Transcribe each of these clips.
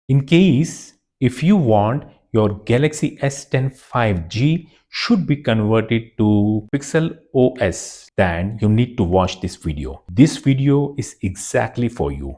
In case if you want your Galaxy S10 5G should be converted to Pixel OS, then you need to watch this video. This video is exactly for you.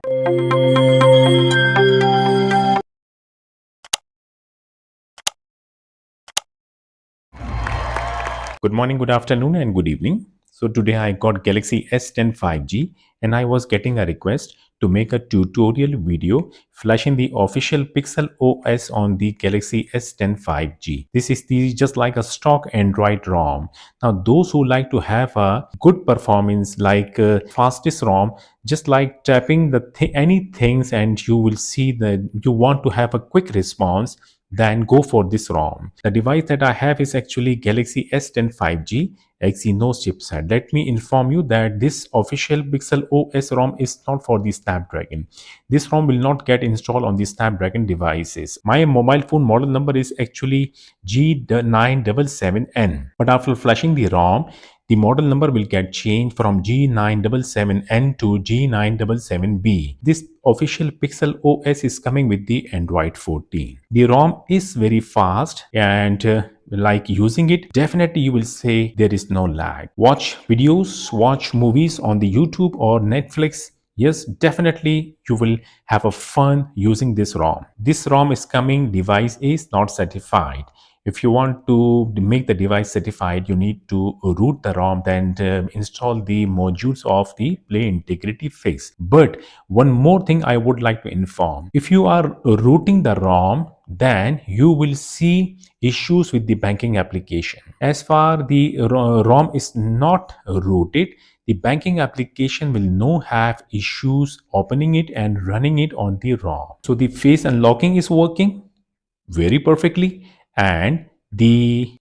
Good morning, good afternoon, and good evening. So today I got Galaxy S10 5G and I was getting a request to make a tutorial video flashing the official Pixel OS on the Galaxy S10 5G. This is just like a stock Android ROM. Now those who like to have a good performance like fastest ROM, just like tapping any things and you will see that you want to have a quick response, then go for this ROM. The device that I have is actually Galaxy S10 5G Exynos chipset. Let me inform you that this official Pixel OS ROM is not for the Snapdragon. This ROM will not get installed on the Snapdragon devices. My mobile phone model number is actually G977N. But after flashing the ROM, the model number will get changed from G977N to G977B. This official Pixel OS is coming with the Android 14. The ROM is very fast and like using it, definitely you will say there is no lag. Watch videos, watch movies on the YouTube or Netflix. Yes, definitely you will have a fun using this ROM. This ROM is coming, device is not certified. If you want to make the device certified, you need to root the ROM and install the modules of the Play Integrity Fix. But one more thing I would like to inform. If you are rooting the ROM, then you will see issues with the banking application. As far the ROM is not rooted, the banking application will not have issues opening it and running it on the ROM. So the face unlocking is working very perfectly and the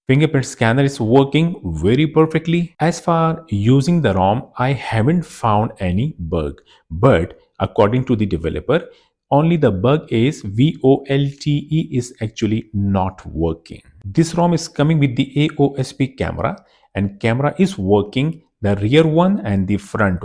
fingerprint scanner is working very perfectly. As far using the ROM, I haven't found any bug, but according to the developer, only the bug is VoLTE is actually not working. This ROM is coming with the AOSP camera and camera is working, the rear one and the front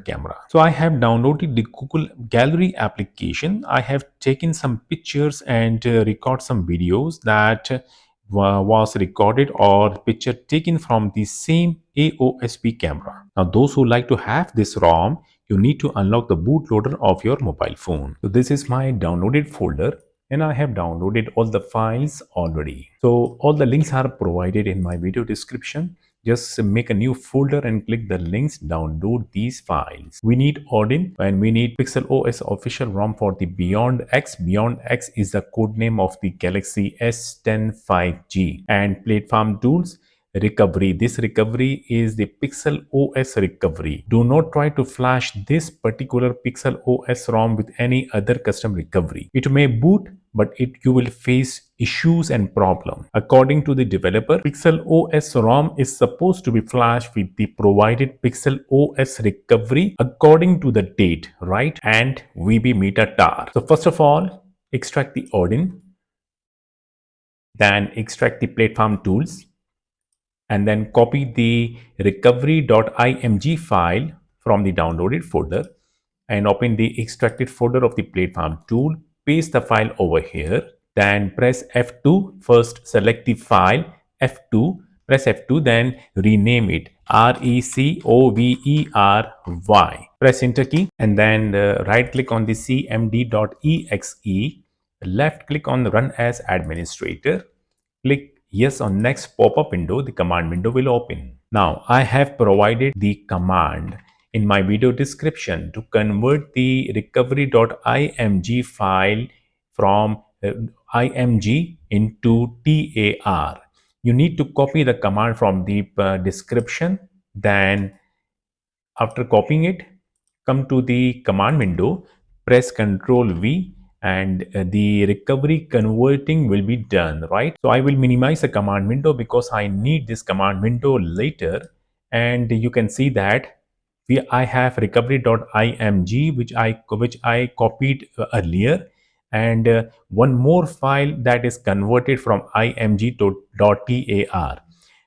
camera. So I have downloaded the Google Gallery application. I have taken some pictures and record some videos that was recorded or picture taken from the same AOSP camera. Now those who like to have this ROM, you need to unlock the bootloader of your mobile phone. So this is my downloaded folder and I have downloaded all the files already. So all the links are provided in my video description. Just make a new folder and click the links, download these files. We need Odin and we need PixelOS official ROM for the beyondx. beyondx is the code name of the Galaxy S10 5G and platform tools. Recovery. This recovery is the PixelOS recovery. Do not try to flash this particular PixelOS ROM with any other custom recovery. It may boot, but you will face issues and problem. According to the developer, PixelOS ROM is supposed to be flashed with the provided PixelOS recovery according to the date, right? And VB meta tar. So first of all, extract the Odin, then extract the platform tools, and then copy the recovery.img file from the downloaded folder and open the extracted folder of the platform tool. Paste the file over here. Then press F2. First select the file F2. Press F2. Then rename it RECOVERY. Press enter key and then right click on the cmd.exe. Left click on run as administrator. Click yes on next pop-up window. The command window will open. Now I have provided the command in my video description to convert the recovery.img file from img into tar. You need to copy the command from the description. Then after copying it, come to the command window, press Ctrl V and the recovery converting will be done, right? So I will minimize the command window because I need this command window later. And you can see that I have recovery.img which I copied earlier, and one more file that is converted from img to .tar,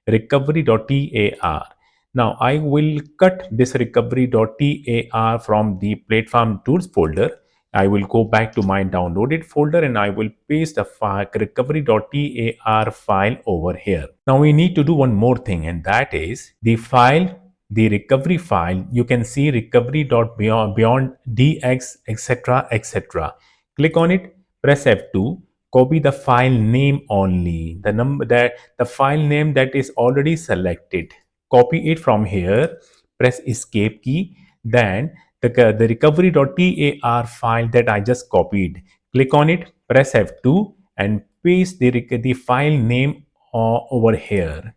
recovery.tar. Now I will cut this recovery.tar from the platform tools folder I will go back to my downloaded folder and I will paste the file recovery.tar file over here. Now we need to do one more thing, and that is the file, the recovery file. You can see recovery.beyondx, etc., etc. Click on it, press F2, copy the file name only, the number that the file name that is already selected. Copy it from here, press escape key, then the recovery.tar file that I just copied. Click on it, press F2 and paste the file name over here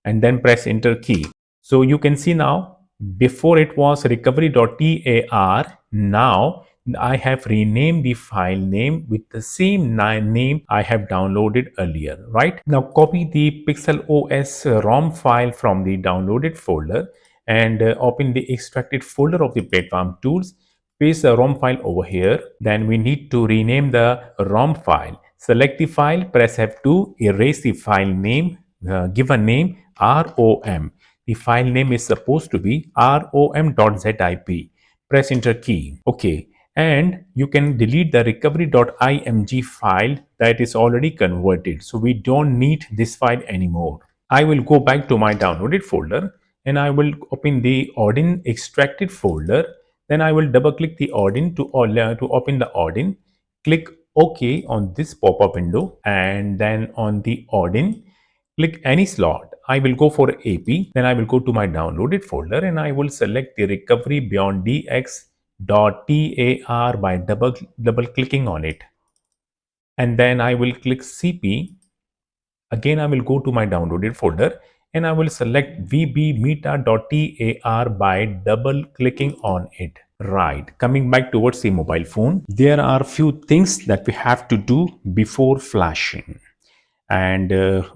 and then press enter key. So you can see now, before it was recovery.tar, now I have renamed the file name with the same name I have downloaded earlier, right? Now copy the PixelOS ROM file from the downloaded folder and open the extracted folder of the platform tools. Paste the ROM file over here. Then we need to rename the ROM file. Select the file, press F2, erase the file name, give a name ROM. The file name is supposed to be rom.zip. Press enter key. Okay. And you can delete the recovery.img file that is already converted. So we don't need this file anymore. I will go back to my downloaded folder and I will open the Odin extracted folder. Then I will double click the Odin to open the Odin. Click OK on this pop-up window and then on the Odin, click any slot. I will go for AP. Then I will go to my downloaded folder and I will select the recovery beyond dx.tar by double clicking on it. And then I will click CP. Again, I will go to my downloaded folder and I will select vbmeta.tar by double clicking on it. Right, coming back towards the mobile phone, there are few things that we have to do before flashing. And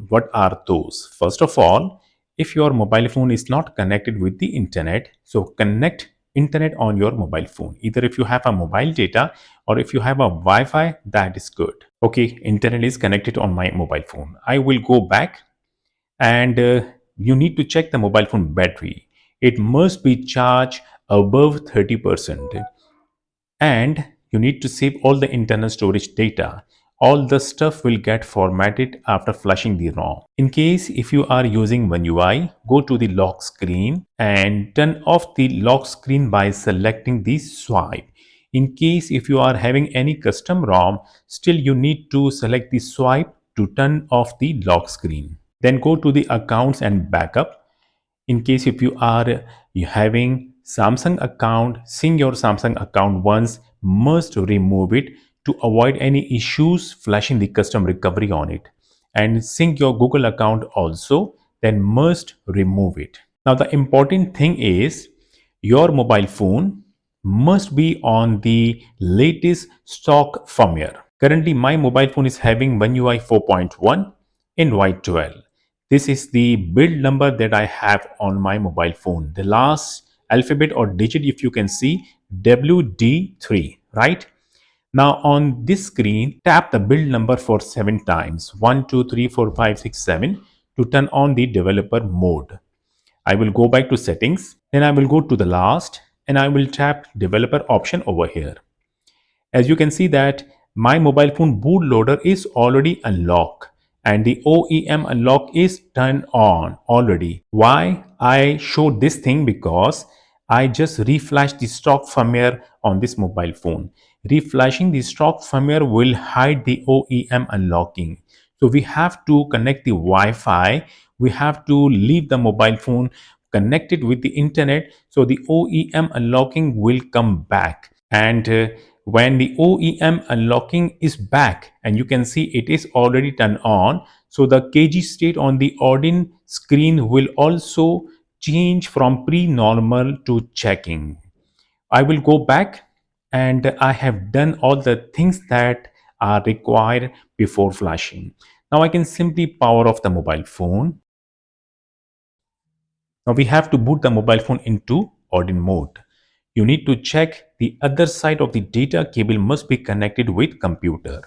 what are those? First of all, if your mobile phone is not connected with the internet, so connect internet on your mobile phone. Either if you have a mobile data or if you have a Wi-Fi, that is good. Okay, internet is connected on my mobile phone. I will go back and you need to check the mobile phone battery. It must be charged above 30%. And you need to save all the internal storage data. All the stuff will get formatted after flushing the ROM. In case if you are using One UI, go to the lock screen and turn off the lock screen by selecting the swipe. In case if you are having any custom ROM, still you need to select the swipe to turn off the lock screen. Then go to the accounts and backup. In case if you are having Samsung account, sync your Samsung account once, must remove it to avoid any issues flashing the custom recovery on it. And sync your Google account also, then must remove it. Now the important thing is your mobile phone must be on the latest stock firmware. Currently my mobile phone is having One UI 4.1 in white 12. This is the build number that I have on my mobile phone. The last alphabet or digit, if you can see, WD3, right? Now on this screen, tap the build number for 7 times, 1, 2, 3, 4, 5, 6, 7 to turn on the developer mode. I will go back to settings, then I will go to the last and I will tap developer option over here. As you can see that my mobile phone bootloader is already unlocked and the OEM unlock is turned on already. Why I showed this thing? Because I just reflashed the stock firmware on this mobile phone. Reflashing the stock firmware will hide the OEM unlocking. So we have to connect the Wi-Fi. We have to leave the mobile phone connected with the internet. So the OEM unlocking will come back. And when the OEM unlocking is back and you can see it is already turned on, so the KG state on the Odin screen will also change from pre-normal to checking. I will go back and I have done all the things that are required before flashing. Now I can simply power off the mobile phone. Now we have to boot the mobile phone into Odin mode. You need to check the other side of the data cable must be connected with computer.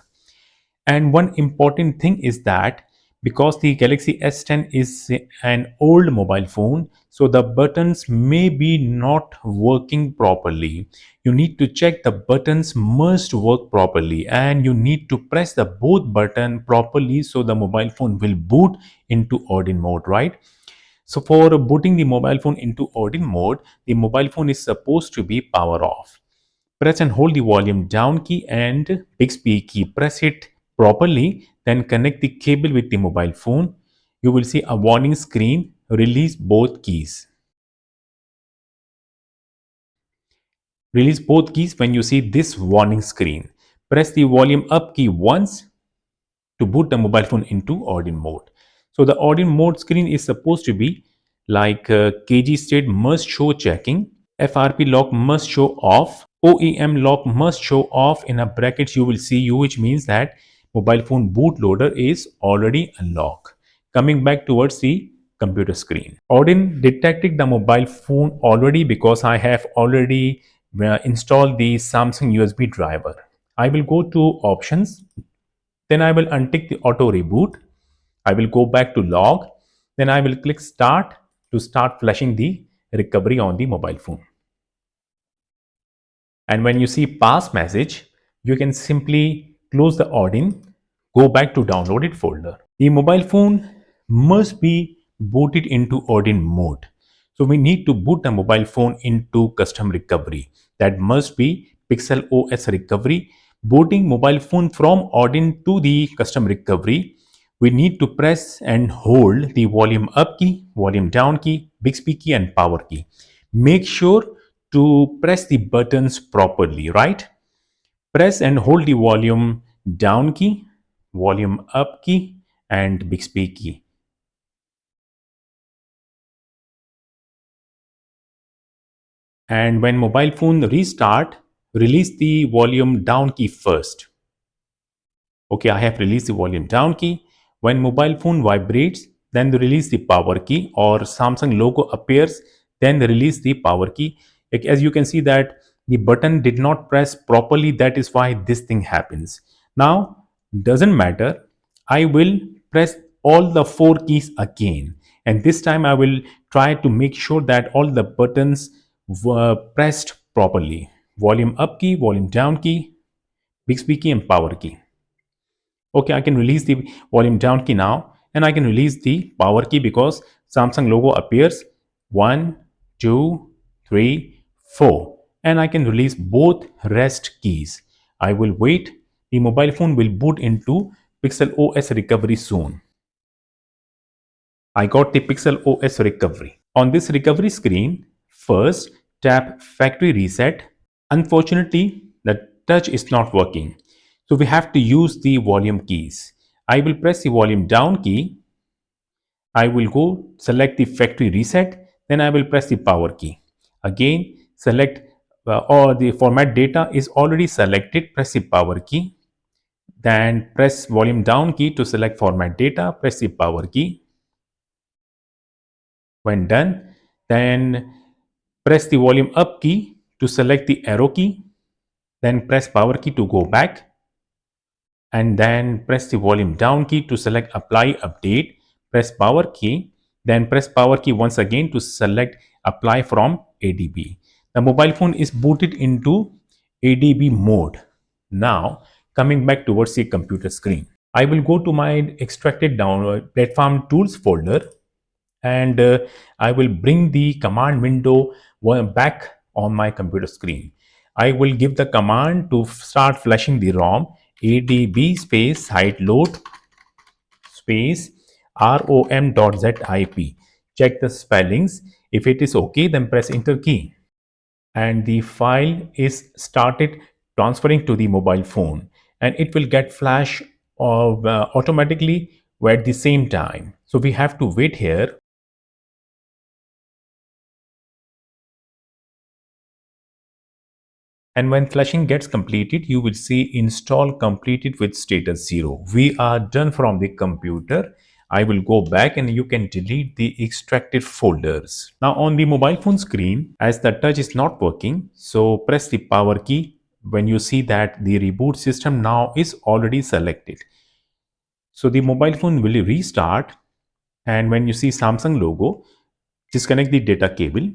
And one important thing is that Because the Galaxy S10 is an old mobile phone, so the buttons may be not working properly. You need to check the buttons must work properly, and you need to press the both button properly so the mobile phone will boot into ordin mode, right? So for booting the mobile phone into ordin mode, the mobile phone is supposed to be power off. Press and hold the volume down key and Bixby key. Press it properly, then connect the cable with the mobile phone. You will see a warning screen. Release both keys. Release both keys when you see this warning screen. Press the volume up key once to boot the mobile phone into ordin mode. So the ordin mode screen is supposed to be like KG state must show checking, FRP lock must show off, OEM lock must show off. In a bracket you will see U, which means that mobile phone bootloader is already unlocked. Coming back towards the computer screen. Odin detected the mobile phone already because I have already installed the Samsung USB driver. I will go to options, then I will untick the auto reboot. I will go back to log, then I will click start to start flashing the recovery on the mobile phone. And when you see pass message, you can simply close the Odin, go back to downloaded folder. The mobile phone must be booted into Odin mode. So we need to boot the mobile phone into custom recovery. That must be PixelOS Recovery. Booting mobile phone from Odin to the custom recovery, we need to press and hold the volume up key, volume down key, Bixby key and power key. Make sure to press the buttons properly, right? Press and hold the volume down key, volume up key and Bixby key. And when mobile phone restart, release the volume down key first. Okay, I have released the volume down key. When mobile phone vibrates, then release the power key, or Samsung logo appears, then release the power key. As you can see that the button did not press properly, that is why this thing happens. Now, doesn't matter. I will press all the four keys again, and this time I will try to make sure that all the buttons were pressed properly. Volume up key, volume down key, Bixby key and power key. Okay, I can release the volume down key now, and I can release the power key because Samsung logo appears 1, 2, 3, 4, and I can release both rest keys. I will wait. The mobile phone will boot into PixelOS Recovery soon. I got the PixelOS Recovery. On this recovery screen, first tap Factory Reset. Unfortunately, the touch is not working. So we have to use the volume keys. I will press the volume down key. I will go select the factory reset. Then I will press the power key. Again, select or the format data is already selected. Press the power key. Then press volume down key to select format data. Press the power key. When done, then press the volume up key to select the arrow key. Then press power key to go back, and then press the volume down key to select apply update. Press power key, then press power key once again to select apply from ADB. The mobile phone is booted into ADB mode. Now coming back towards the computer screen, I will go to my extracted download platform tools folder, and I will bring the command window back on my computer screen. I will give the command to start flashing the ROM, adb space site load space rom.zip. Check the spellings. If it is okay, then press enter key. And the file is started transferring to the mobile phone, and it will get flash automatically at the same time. So we have to wait here. And when flashing gets completed, you will see install completed with status 0. We are done from the computer. I will go back and you can delete the extracted folders. Now on the mobile phone screen, as the touch is not working, so press the power key when you see that the reboot system now is already selected. So the mobile phone will restart, and when you see Samsung logo, disconnect the data cable,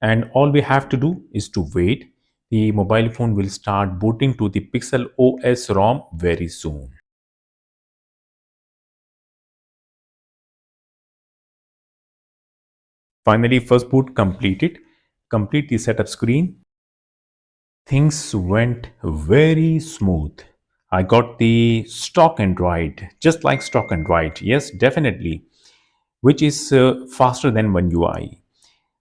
and all we have to do is to wait. The mobile phone will start booting to the Pixel OS ROM very soon. Finally, first boot completed. Complete the setup screen. Things went very smooth. I got the stock Android, just like stock Android. Yes, definitely, which is faster than One UI.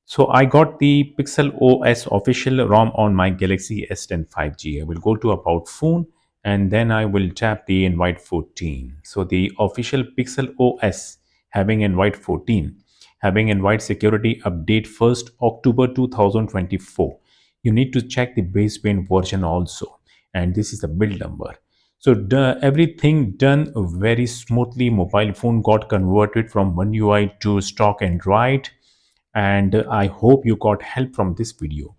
So I got the Pixel OS official ROM on my Galaxy S10 5G. I will go to About Phone, and then I will tap the Invite 14. So the official Pixel OS having Invite 14, having Invite Security Update 1st October 2024. You need to check the baseband version also, and this is the build number. So everything done very smoothly. Mobile phone got converted from One UI to stock Android, and I hope you got help from this video.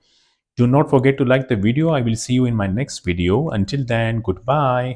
Do not forget to like the video. I will see you in my next video. Until then, goodbye.